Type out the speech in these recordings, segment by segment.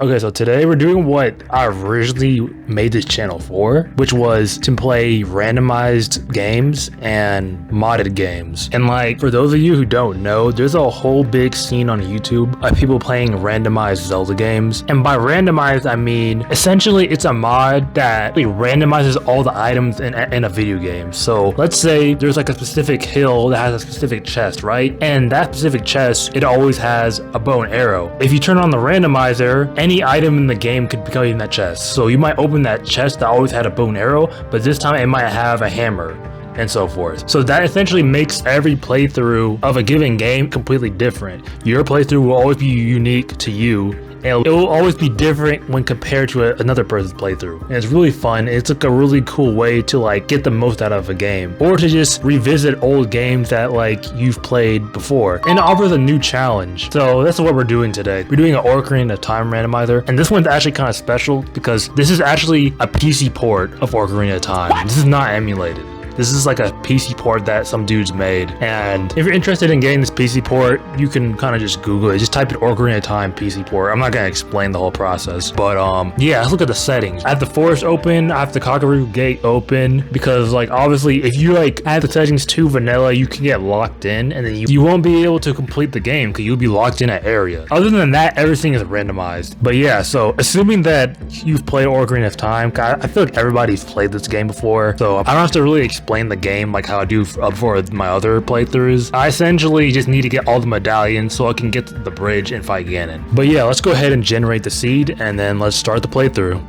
Okay, so today we're doing what I originally made this channel for, which was to play randomized games and modded games. And like, for those of you who don't know, there's a whole big scene on YouTube of people playing randomized Zelda games. And by randomized, I mean, essentially it's a mod that randomizes all the items in a video game. So let's say there's like a specific hill that has a specific chest, right? And that specific chest, it always has a bow and arrow. If you turn on the randomizer, any item in the game could become in that chest. So you might open that chest that always had a bow and arrow, but this time it might have a hammer and so forth. So that essentially makes every playthrough of a given game completely different. Your playthrough will always be unique to you, and it will always be different when compared to another person's playthrough. And it's really fun. It's like a really cool way to like get the most out of a game, or to just revisit old games that like you've played before, and it offers a new challenge. So that's what we're doing today. We're doing an Ocarina of Time randomizer, and this one's actually kind of special because this is actually a PC port of Ocarina of Time. This is not emulated. This is like a PC port that some dudes made. And if you're interested in getting this PC port, you can kind of just Google it. Just type in Ocarina of Time PC port. I'm not going to explain the whole process. But yeah, let's look at the settings. I have the forest open. I have the Cockatoo Gate open because like obviously if you like add the settings to vanilla, you can get locked in and then you won't be able to complete the game because you'll be locked in an area. Other than that, everything is randomized. But yeah, so assuming that you've played Ocarina of Time, I feel like everybody's played this game before. So I don't have to really explain the game like how I do for my other playthroughs. I essentially just need to get all the medallions so I can get to the bridge and fight Ganon. But yeah, let's go ahead and generate the seed and then let's start the playthrough.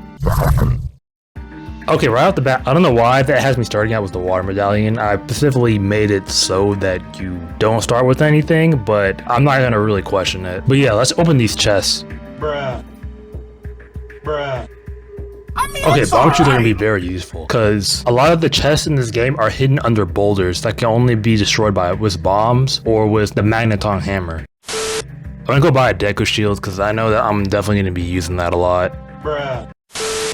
Okay, right off the bat, I don't know why that has me starting out with the water medallion. I specifically made it so that you don't start with anything, but I'm not gonna really question it. But yeah, let's open these chests. Bruh. Okay, bomb shoes are gonna be very useful because a lot of the chests in this game are hidden under boulders that can only be destroyed with bombs or with the magneton hammer. I'm gonna go buy a Deku shield because I know that I'm definitely gonna be using that a lot. Bruh.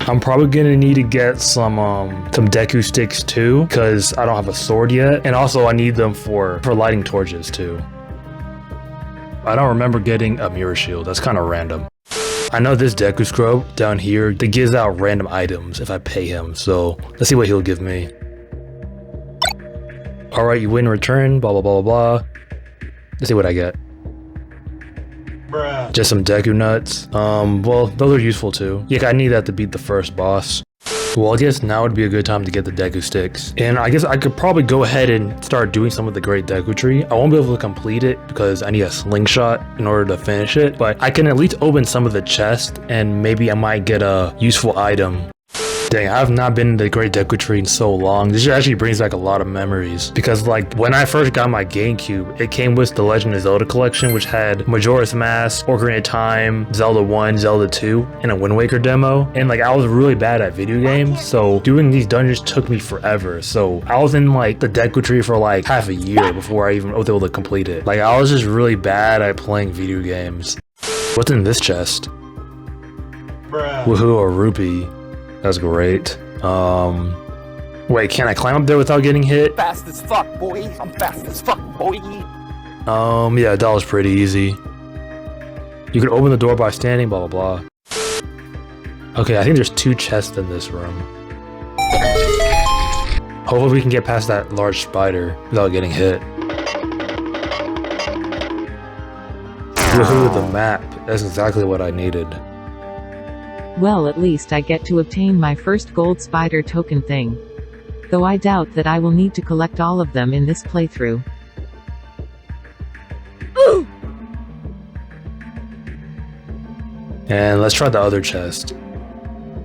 I'm probably gonna need to get some Deku sticks too because I don't have a sword yet, and also I need them for lighting torches too. I don't remember getting a mirror shield. That's kind of random. I know this Deku scrub down here that gives out random items if I pay him, so let's see what he'll give me. Alright, you win in return, blah blah blah blah blah. Let's see what I get. Bruh. Just some Deku nuts. Well, those are useful too. Yeah, I need that to beat the first boss. Well, I guess now would be a good time to get the Deku sticks. And I guess I could probably go ahead and start doing some of the Great Deku Tree. I won't be able to complete it because I need a slingshot in order to finish it, but I can at least open some of the chests and maybe I might get a useful item. Dang, I've not been in the Great Deku Tree in so long. This actually brings back a lot of memories because like when I first got my GameCube, it came with the Legend of Zelda collection, which had Majora's Mask, Ocarina of Time, Zelda 1, Zelda 2, and a Wind Waker demo. And like I was really bad at video games, so doing these dungeons took me forever. So I was in like the Deku Tree for like half a year before I even was able to complete it. Like I was just really bad at playing video games. What's in this chest? Bruh. Woohoo, a rupee. That's great. Wait, can I climb up there without getting hit? Fast as fuck, boy. I'm fast as fuck, boy. Yeah, that was pretty easy. You can open the door by standing, blah, blah, blah. Okay, I think there's 2 chests in this room. Hopefully we can get past that large spider without getting hit. Woohoo, the map. That's exactly what I needed. Well, at least I get to obtain my first gold spider token thing. Though I doubt that I will need to collect all of them in this playthrough. And let's try the other chest.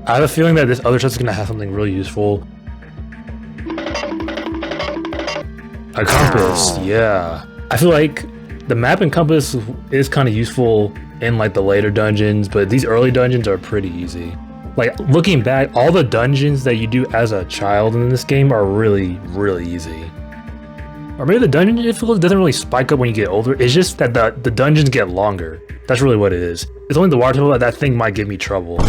I have a feeling that this other chest is gonna have something really useful. A compass, yeah. I feel like the map and compass is kind of useful in like the later dungeons, but these early dungeons are pretty easy. Like looking back, all the dungeons that you do as a child in this game are really, really easy. Or maybe the dungeon difficulty doesn't really spike up when you get older. It's just that the dungeons get longer. That's really what it is. It's only the water temple that thing might give me trouble.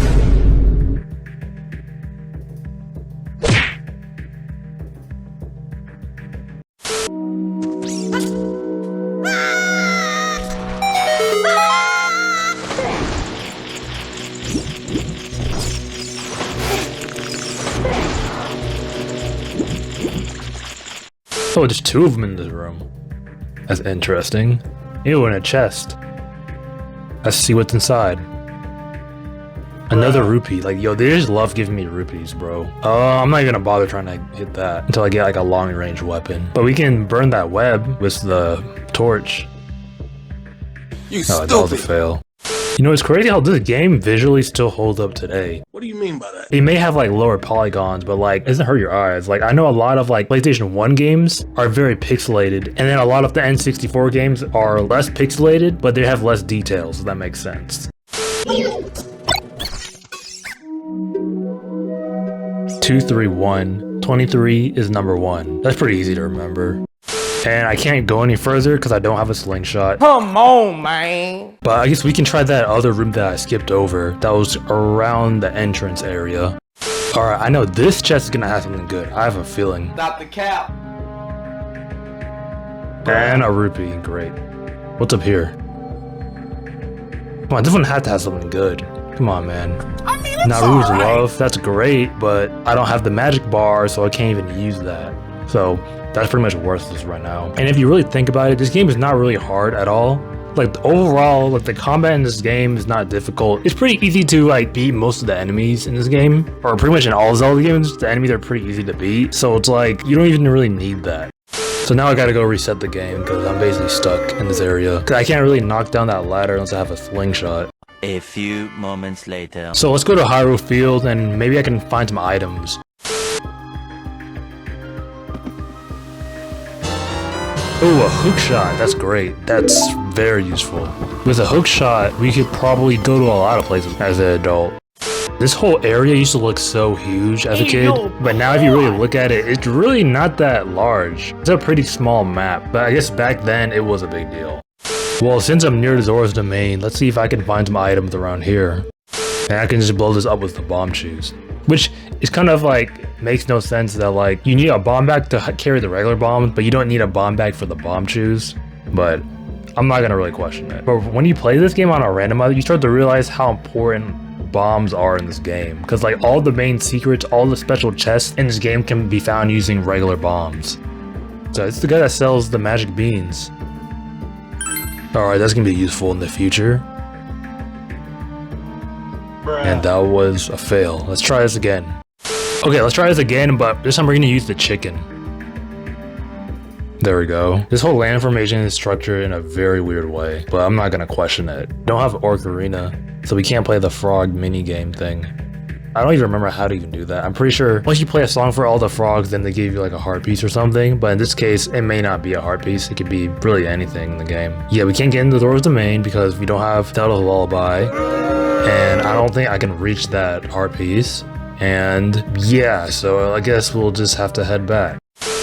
Oh, there's two of them in this room. That's interesting. Ew, in a chest. Let's see what's inside. Another rupee. Like, yo, they just love giving me rupees, bro. I'm not even gonna bother trying to hit that until I get like a long range weapon. But we can burn that web with the torch. You Oh, that was a stupid. fail. You know, it's crazy how this game visually still holds up today. What do you mean by that? It may have like lower polygons, but like, it doesn't hurt your eyes. Like, I know a lot of like PlayStation 1 games are very pixelated, and then a lot of the N64 games are less pixelated, but they have less details, if that makes sense. 2, 3, 1. 23 is number 1. That's pretty easy to remember. And I can't go any further because I don't have a slingshot. Come on, man. But I guess we can try that other room that I skipped over. That was around the entrance area. Alright, I know this chest is gonna have something good. I have a feeling. Stop the cap. And a rupee, great. What's up here? Come on, this one had to have something good. Come on, man. I mean, it's Naru's alright. love, that's great, but I don't have the magic bar, so I can't even use that. So that's pretty much worthless right now. And if you really think about it, this game is not really hard at all. Like, overall, like, the combat in this game is not difficult. It's pretty easy to like beat most of the enemies in this game, or pretty much in all Zelda games, the enemies are pretty easy to beat. So it's like, you don't even really need that. So now I gotta go reset the game because I'm basically stuck in this area. 'Cause I can't really knock down that ladder unless I have a slingshot. A few moments later. So let's go to Hyrule Field and maybe I can find some items. Ooh, a hook shot. That's great. That's very useful. With a hook shot, we could probably go to a lot of places as an adult. This whole area used to look so huge as a kid, but now if you really look at it, it's really not that large. It's a pretty small map, but I guess back then it was a big deal. Well, since I'm near the Zora's Domain, let's see if I can find some items around here. And I can just blow this up with the bomb shoes. Which is kind of like, makes no sense that like, you need a bomb bag to carry the regular bombs, but you don't need a bomb bag for the bomb shoes. But I'm not gonna really question it. But when you play this game on a randomizer, you start to realize how important bombs are in this game. Because like all the main secrets, all the special chests in this game can be found using regular bombs. So it's the guy that sells the magic beans. Alright, that's gonna be useful in the future. And that was a fail. Let's try this again. Okay, let's try this again, but this time we're gonna use the chicken. There we go. This whole land formation is structured in a very weird way, but I'm not gonna question it. Don't have Ocarina, so we can't play the frog minigame thing. I don't even remember how to even do that. I'm pretty sure once you play a song for all the frogs, then they give you like a heart piece or something. But in this case, it may not be a heart piece. It could be really anything in the game. Yeah, we can't get into Zora's Domain because we don't have Zelda's Lullaby. And I don't think I can reach that heart piece. And yeah, so I guess we'll just have to head back.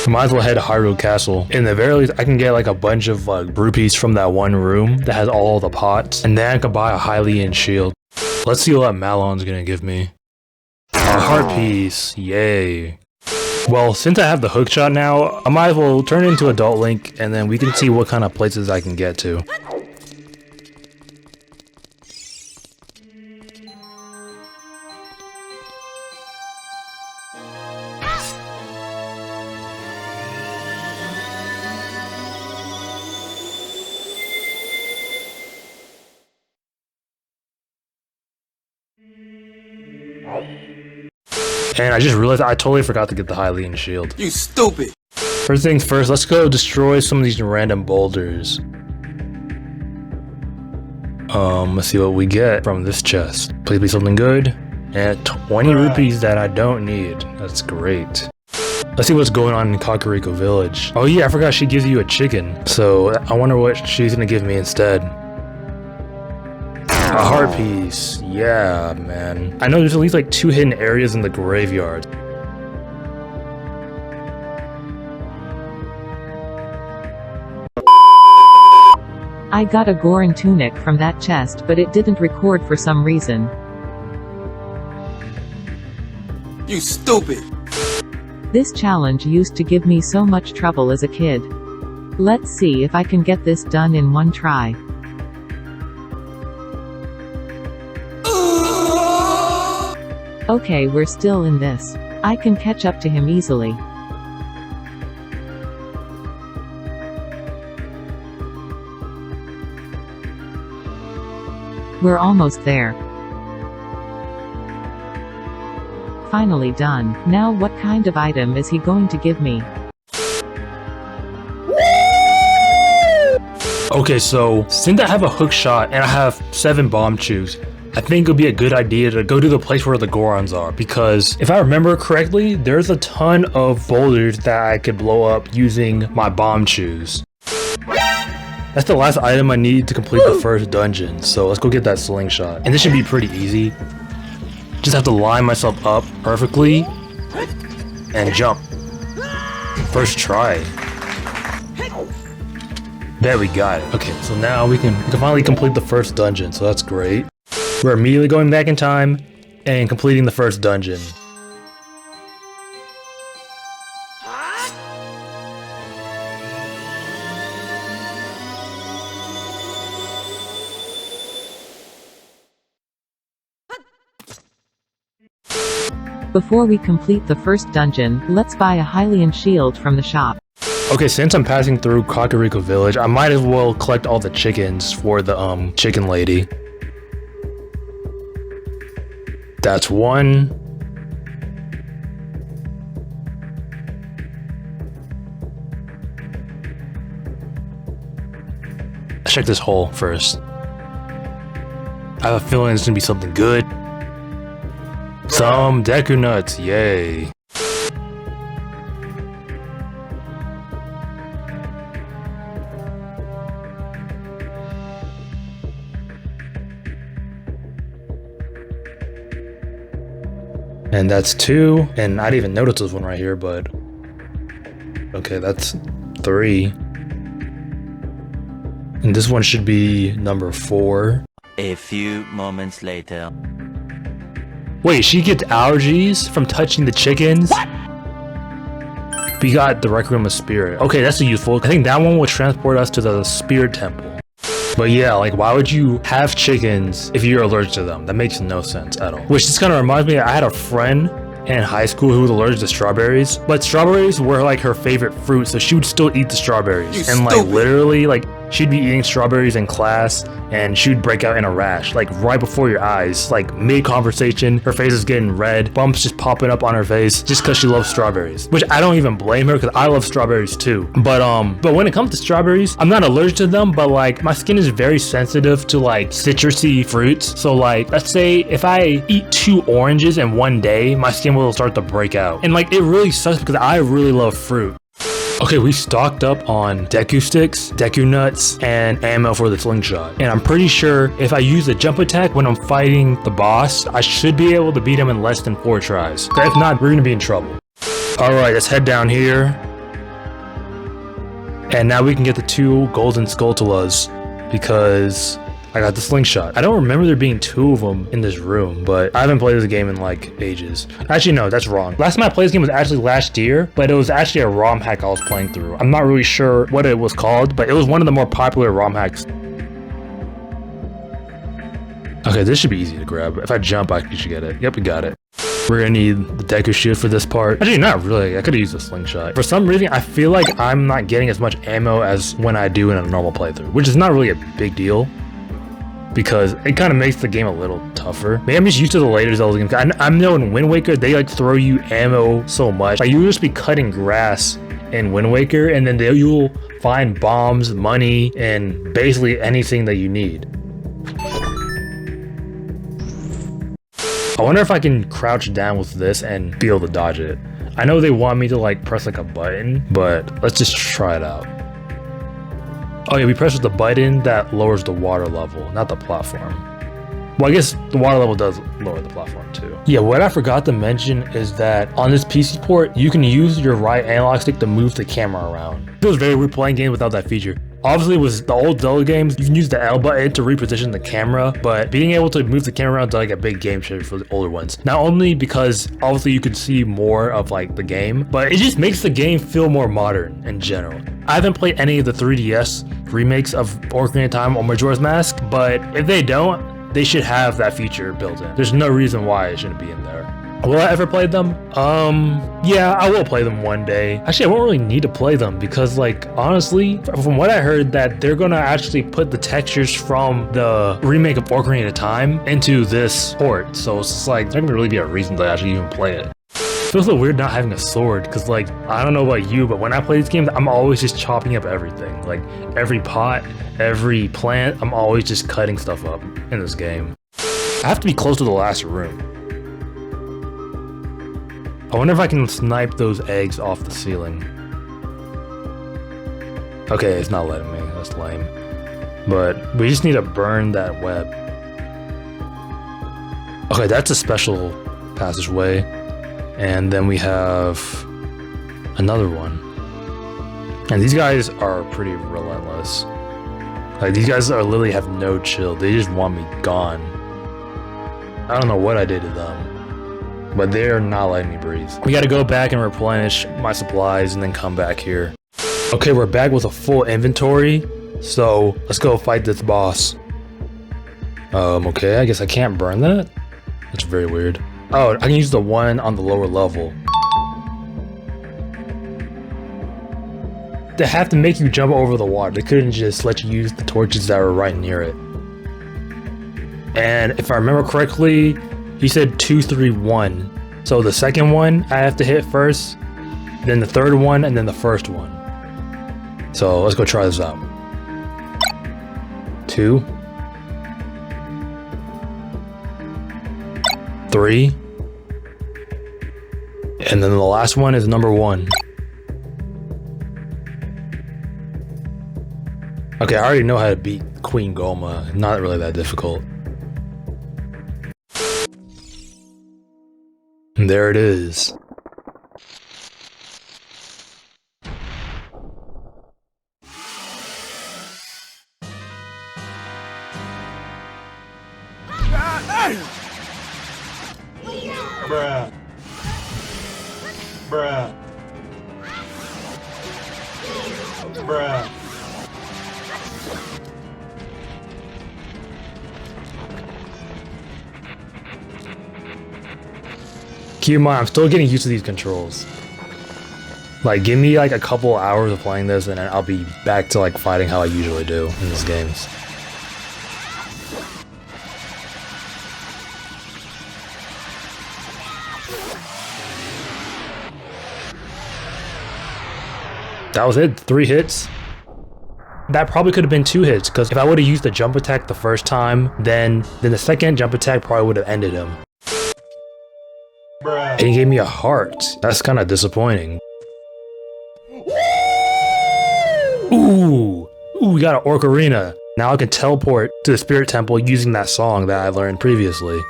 Might as well head to Hyrule Castle. In the very least, I can get like a bunch of like rupees from that one room that has all the pots. And then I can buy a Hylian shield. Let's see what Malon's gonna give me. A heart piece, yay. Well, since I have the hookshot now, I might as well turn into Adult Link and then we can see what kind of places I can get to. And I just realized I totally forgot to get the Hylian shield. You stupid. First things first, let's go destroy some of these random boulders. Let's see what we get from this chest. Please be something good. And 20 rupees that I don't need. That's great. Let's see what's going on in Kakariko Village. Oh yeah, I forgot she gives you a chicken. So I wonder what she's gonna give me instead. A heart piece. Yeah, man. I know there's at least like 2 hidden areas in the graveyard. I got a Goron tunic from that chest, but it didn't record for some reason. You stupid. This challenge used to give me so much trouble as a kid. Let's see if I can get this done in one try. Okay, we're still in this. I can catch up to him easily. We're almost there. Finally done. Now what kind of item is he going to give me? Okay, so since I have a hook shot and I have 7 bomb chews, I think it would be a good idea to go to the place where the Gorons are, because if I remember correctly, there's a ton of boulders that I could blow up using my bomb chews. That's the last item I need to complete the first dungeon, so let's go get that slingshot. And this should be pretty easy. Just have to line myself up perfectly and jump. First try. There we got it. Okay, so now we can finally complete the first dungeon, so that's great. We're immediately going back in time and completing the first dungeon. Before we complete the first dungeon, let's buy a Hylian shield from the shop. Okay, since I'm passing through Kakariko Village, I might as well collect all the chickens for the chicken lady. That's one. Let's check this hole first. I have a feeling it's gonna be something good. Some Deku nuts, yay. And that's 2, and I didn't even notice this one right here, but okay, that's 3. And this one should be number 4. A few moments later. Wait, she gets allergies from touching the chickens? What? We got the Requiem of Spirit. Okay, that's useful. I think that one will transport us to the Spirit Temple. But yeah, like, why would you have chickens if you're allergic to them? That makes no sense at all. Which just kind of reminds me, I had a friend in high school who was allergic to strawberries, but strawberries were like her favorite fruit, so she would still eat the strawberries. And like literally, like, she'd be eating strawberries in class and she would break out in a rash, like right before your eyes, like mid-conversation, her face is getting red, bumps just popping up on her face just because she loves strawberries. Which I don't even blame her, because I love strawberries too. But when it comes to strawberries, I'm not allergic to them, but like my skin is very sensitive to like citrusy fruits. So like, let's say if I eat 2 oranges in one day, my skin will start to break out. And like, it really sucks because I really love fruit. Okay, we stocked up on Deku sticks, Deku nuts, and ammo for the slingshot. And I'm pretty sure if I use a jump attack when I'm fighting the boss, I should be able to beat him in less than 4 tries. If not, we're gonna be in trouble. Alright, let's head down here. And now we can get the 2 golden Skulltulas, because I got the slingshot. I don't remember there being 2 of them in this room, but I haven't played this game in like ages. Actually, no, that's wrong. Last time I played this game was actually last year, but it was actually a ROM hack I was playing through. I'm not really sure what it was called, but it was one of the more popular ROM hacks. Okay, this should be easy to grab. If I jump, I should get it. Yep, we got it. We're gonna need the Deku shield for this part. Actually, not really. I could have used a slingshot. For some reason, I feel like I'm not getting as much ammo as when I do in a normal playthrough, which is not really a big deal, because it kind of makes the game a little tougher. Maybe I'm just used to the later Zelda games. I know in Wind Waker, they like throw you ammo so much. Like, you'll just be cutting grass in Wind Waker, and then you'll find bombs, money, and basically anything that you need. I wonder if I can crouch down with this and be able to dodge it. I know they want me to like press like a button, but let's just try it out. Oh yeah, we press the button that lowers the water level, not the platform. Well, I guess the water level does lower the platform too. Yeah, what I forgot to mention is that on this PC port, you can use your right analog stick to move the camera around. It was very weird playing games without that feature. Obviously, with the old Zelda games, you can use the L button to reposition the camera, but being able to move the camera around is like a big game changer for the older ones. Not only because obviously you could see more of like the game, but it just makes the game feel more modern in general. I haven't played any of the 3DS remakes of Ocarina of Time or Majora's Mask, but if they don't, they should have that feature built in. There's no reason why it shouldn't be in there. Will I ever play them? Yeah, I will play them one day. Actually, I won't really need to play them because, like, honestly, from what I heard, that they're gonna actually put the textures from the remake of Ocarina of Time into this port. So it's like, there's not gonna really be a reason to actually even play it. It feels so weird not having a sword because, like, I don't know about you, but when I play these games, I'm always just chopping up everything. Like, every pot, every plant, I'm always just cutting stuff up in this game. I have to be close to the last room. I wonder if I can snipe those eggs off the ceiling. Okay, it's not letting me. That's lame. But we just need to burn that web. Okay, that's a special passageway. And then we have another one. And these guys are pretty relentless. Like, these guys are literally have no chill. They just want me gone. I don't know what I did to them, but they're not letting me breathe. We gotta go back and replenish my supplies and then come back here. Okay, we're back with a full inventory. So let's go fight this boss. Okay, I guess I can't burn that? That's very weird. Oh, I can use the one on the lower level. They have to make you jump over the water. They couldn't just let you use the torches that were right near it. And if I remember correctly, he said 2, 3, 1. So the second one I have to hit first, then the third one, and then the first one. So let's go try this out. 2, 3, and then the last one is number 1. Okay, I already know how to beat Queen Goma. Not really that difficult. And there it is. Bruh. Bruh. Bruh. Keep in mind, I'm still getting used to these controls. Like, give me like a couple hours of playing this and then I'll be back to like fighting how I usually do in these games. That was it, 3 hits. That probably could have been 2 hits, because if I would have used the jump attack the first time, then the second jump attack probably would have ended him. Bruh. And he gave me a heart. That's kind of disappointing. Ooh, we got an Ocarina. Now I can teleport to the Spirit Temple using that song that I learned previously.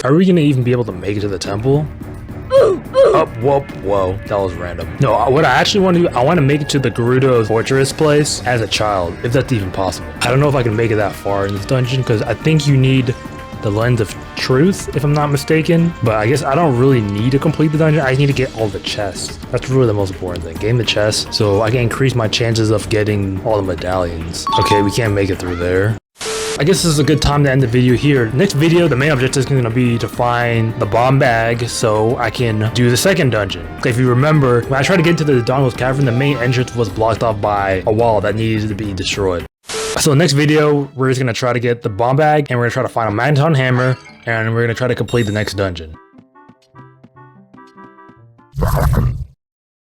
Are we gonna even be able to make it to the temple? Oh, whoa, that was random. No, what I actually want to do, I want to make it to the Gerudo Fortress place as a child, if that's even possible. I don't know if I can make it that far in this dungeon, because I think you need the Lens of Truth, if I'm not mistaken. But I guess I don't really need to complete the dungeon, I just need to get all the chests. That's really the most important thing, getting the chests, so I can increase my chances of getting all the medallions. Okay, we can't make it through there. I guess this is a good time to end the video here. Next video, the main objective is going to be to find the bomb bag so I can do the second dungeon. If you remember, when I tried to get into the Donald's Cavern, the main entrance was blocked off by a wall that needed to be destroyed. So next video, we're just going to try to get the bomb bag, and we're going to try to find a Magneton hammer, and we're going to try to complete the next dungeon.